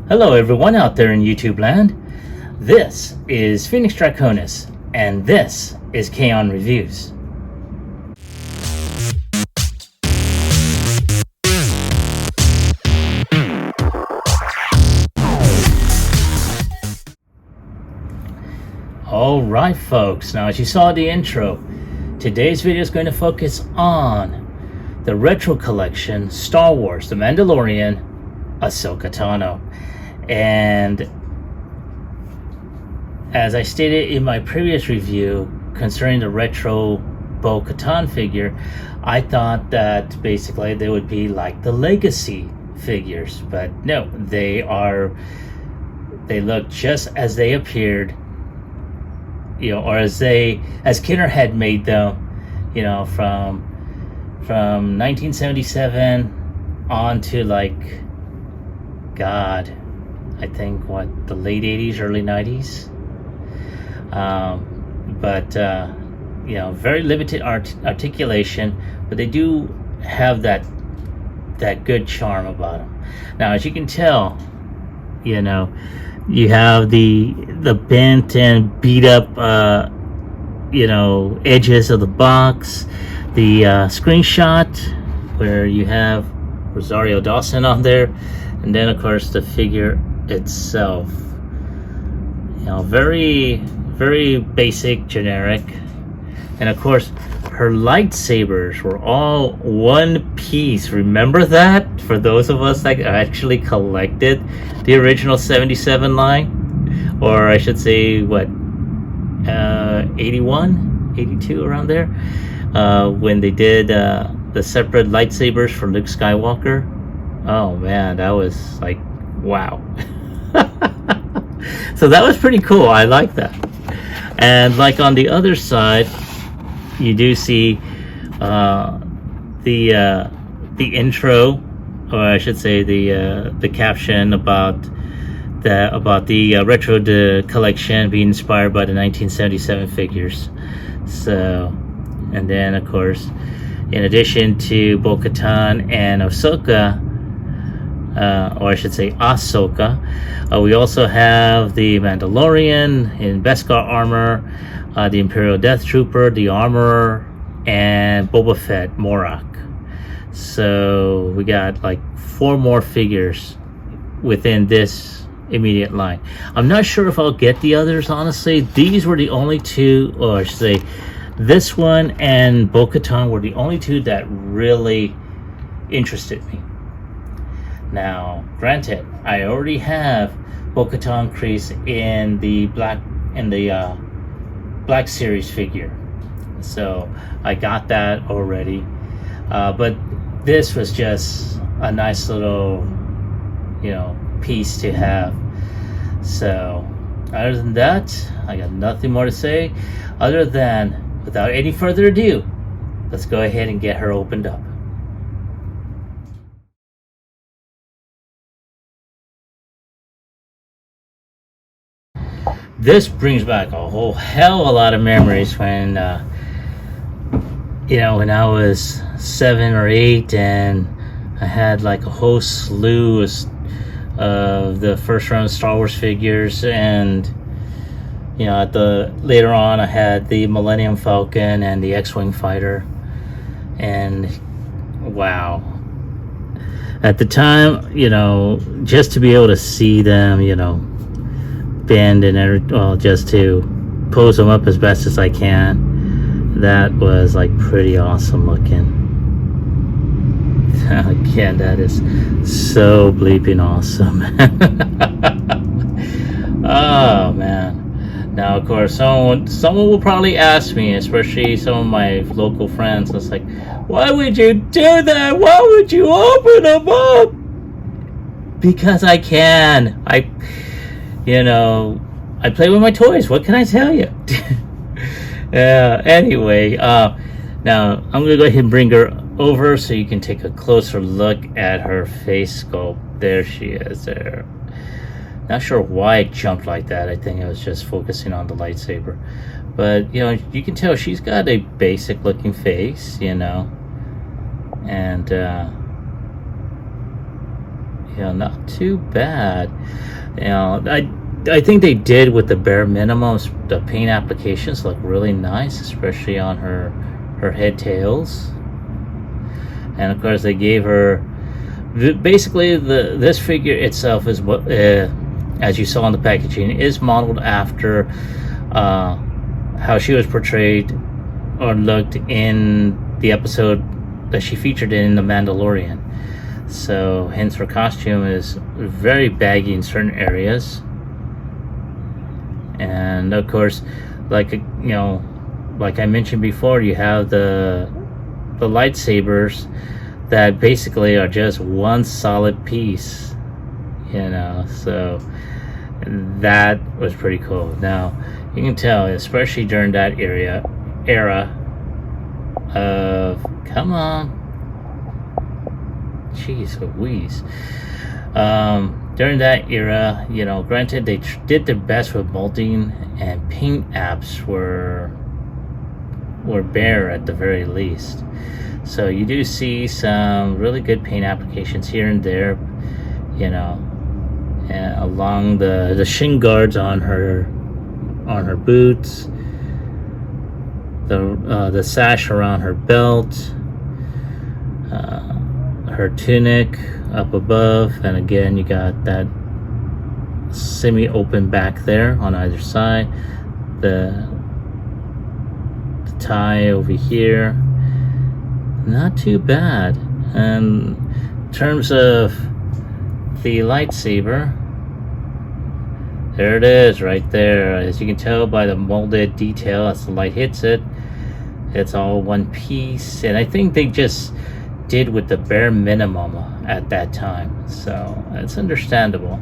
Hello everyone out there in YouTube land. This is Phoenix Draconis, and this is Kaon Reviews. Alright folks, now as you saw the intro, today's video is going to focus on the retro collection Star Wars The Mandalorian Ahsoka Tano. And as I stated in my previous review concerning the retro Bo-Katan figure, I thought that basically they would be like the legacy figures, but no, they look just as they appeared, you know, or as Kenner had made them, you know, from 1977 on to like, God, I think the late 80s, early 90s. You know, very limited articulation, but they do have that good charm about them. Now, as you can tell, you know, you have the bent and beat up, you know, edges of the box, the screenshot where you have Rosario Dawson on there, and then of course the figure itself, you know, very basic, generic. And of course her lightsabers were all one piece. Remember that? For those of us that actually collected the original 77 line, or I should say what, 81, 82, around there, when they did the separate lightsabers for Luke Skywalker. Oh man, that was like, wow. So that was pretty cool. I like that. And like on the other side, you do see the intro, or I should say the caption about the retro collection being inspired by the 1977 figures. So, and then of course, in addition to Bo-Katan and Ahsoka, or I should say Ahsoka, we also have the Mandalorian in Beskar armor, the Imperial Death Trooper, the Armorer, and Boba Fett Morak. So we got like 4 more figures within this immediate line. I'm not sure if I'll get the others, honestly. These were the only 2, or I should say this one and Bo-Katan were the only 2 that really interested me. Now, granted, I already have Bo-Katan Kreese in the Black Series figure, so I got that already. But this was just a nice little, you know, piece to have. So, other than that, I got nothing more to say, other than, without any further ado, let's go ahead and get her opened up. This brings back a whole hell of a lot of memories when, you know, when I was 7 or 8 and I had like a whole slew of the first round Star Wars figures, and you know, later on I had the Millennium Falcon and the X-Wing fighter, and wow, at the time, you know, just to be able to see them, you know, bend and well, just to pose them up as best as I can, that was like pretty awesome looking. Again, that is so bleeping awesome. Oh man. Now of course someone will probably ask me, especially some of my local friends, it's like, why would you do that? Why would you open them up? Because I can. You know, I play with my toys. What can I tell you? Anyway, now I'm gonna go ahead and bring her over so you can take a closer look at her face sculpt. There she is there. Not sure why it jumped like that. I think I was just focusing on the lightsaber. But, you know, you can tell she's got a basic looking face, you know. And, not too bad. I think they did with the bare minimum. The paint applications look really nice, especially on her head tails. And of course, they gave her basically this figure itself is what, as you saw in the packaging, is modeled after how she was portrayed or looked in the episode that she featured in The Mandalorian. So hence her costume is very baggy in certain areas. And of course, like like I mentioned before, you have the lightsabers that basically are just one solid piece, so that was pretty cool. Now you can tell, especially during that era of, come on, jeez Louise, during that era, granted they did their best with molding, and paint apps were bare at the very least. So you do see some really good paint applications here and there, and along the shin guards on her boots, the sash around her belt, her tunic up above, and again you got that semi-open back there on either side, the tie over here. Not too bad. And in terms of the lightsaber, there it is right there. As you can tell by the molded detail as the light hits it, it's all one piece. And I think they just did with the bare minimum at that time, so it's understandable.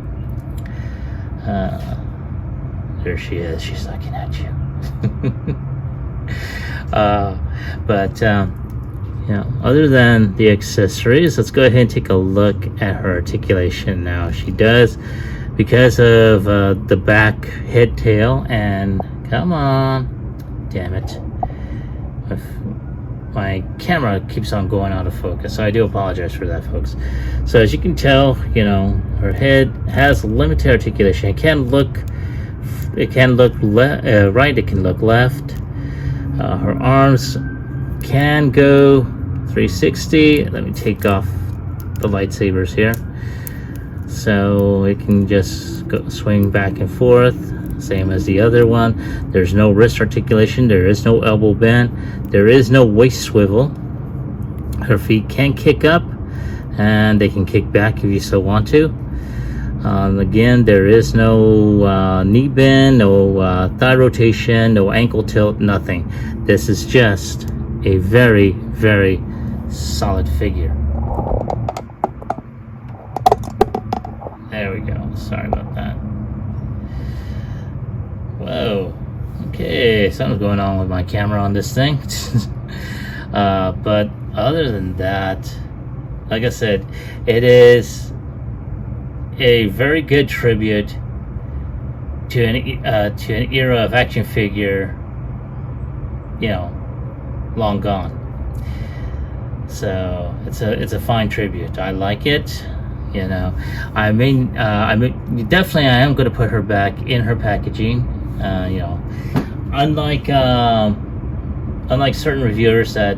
There she is, she's looking at you. Other than the accessories, let's go ahead and take a look at her articulation now. She does, because of the back head tail, and come on, damn it, my camera keeps on going out of focus, so I do apologize for that, folks. So as you can tell, her head has limited articulation. It can look right, it can look left. Her arms can go 360. Let me take off the lightsabers here, so it can just swing back and forth, same as the other one. There's no wrist articulation, there is no elbow bend, there is no waist swivel. Her feet can kick up and they can kick back if you so want to. Again, there is no knee bend, no thigh rotation, no ankle tilt, nothing. This is just a very, very solid figure. There we go. Sorry about that. Whoa. Okay, something's going on with my camera on this thing. But other than that, like I said, it is a very good tribute to an era of action figure, long gone. So it's a fine tribute. I like it. I mean, definitely I am going to put her back in her packaging. Unlike certain reviewers that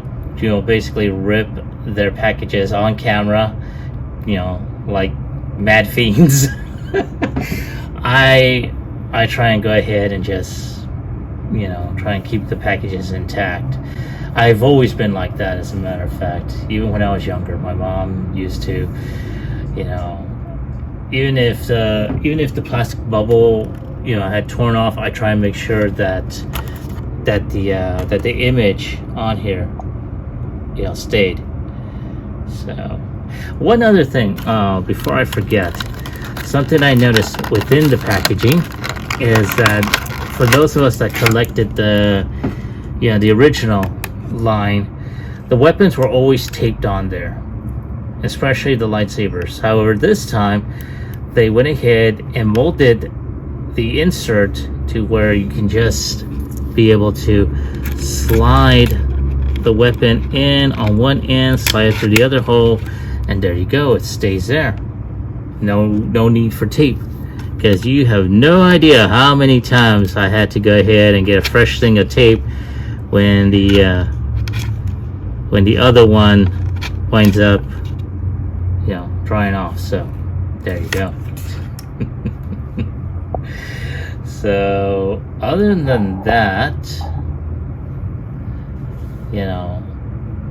basically rip their packages on camera, like mad fiends. I try and go ahead and just try and keep the packages intact. I've always been like that, as a matter of fact. Even when I was younger, my mom used to, even if the plastic bubble had torn off, I try and make sure that the image on here stayed. So one other thing, before I forget, something I noticed within the packaging is that for those of us that collected the original line, the weapons were always taped on there, especially the lightsabers. However, this time they went ahead and molded the insert to where you can just be able to slide the weapon in on one end, slide it through the other hole, and there you go, it stays there. no need for tape, because you have no idea how many times I had to go ahead and get a fresh thing of tape when the other one winds up, you know, drying off. So there you go. So other than that, you know,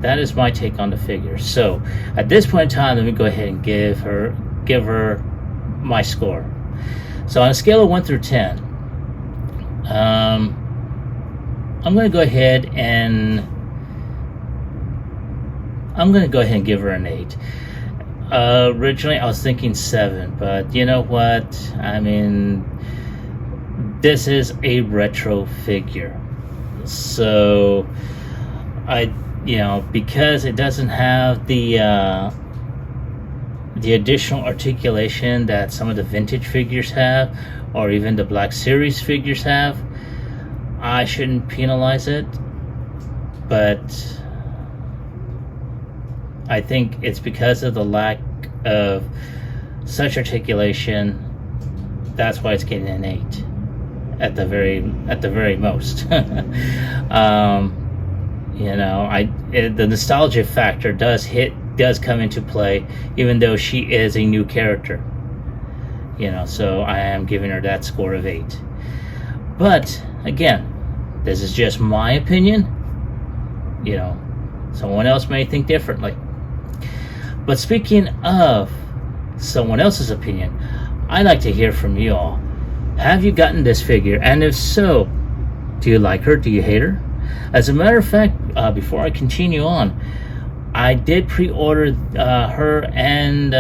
that is my take on the figure. So at this point in time, let me go ahead and give her my score. So on a scale of 1 through 10, I'm going to go ahead and give her an 8. Originally I was thinking 7, but you know what, I mean, this is a retro figure, so you know, because it doesn't have the additional articulation that some of the vintage figures have, or even the Black Series figures have, I shouldn't penalize it. But I think it's because of the lack of such articulation, that's why it's getting an 8 at the very most. You know, the nostalgia factor does come into play, even though she is a new character. You know, so I am giving her that score of 8. But again, this is just my opinion. You know, someone else may think differently. But speaking of someone else's opinion, I'd like to hear from you all. Have you gotten this figure? And if so, do you like her? Do you hate her? As a matter of fact, before I continue on, I did pre-order her and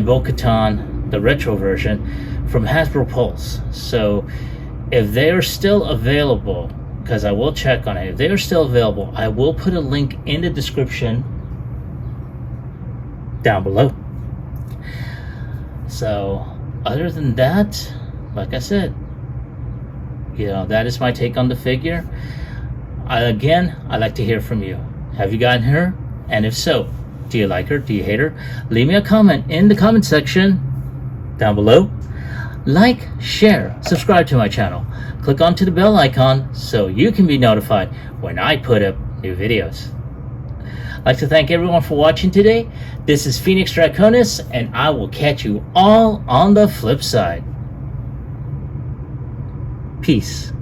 Bo-Katan, the retro version, from Hasbro Pulse. So if they are still available, because I will check on it, if they are still available, I will put a link in the description down below. So other than that, like I said, you know, that is my take on the figure. I'd like to hear from you. Have you gotten her? And if so, do you like her? Do you hate her? Leave me a comment in the comment section down below. Like, share, subscribe to my channel. Click onto the bell icon so you can be notified when I put up new videos. I'd like to thank everyone for watching today. This is Phoenix Draconis, and I will catch you all on the flip side. Peace.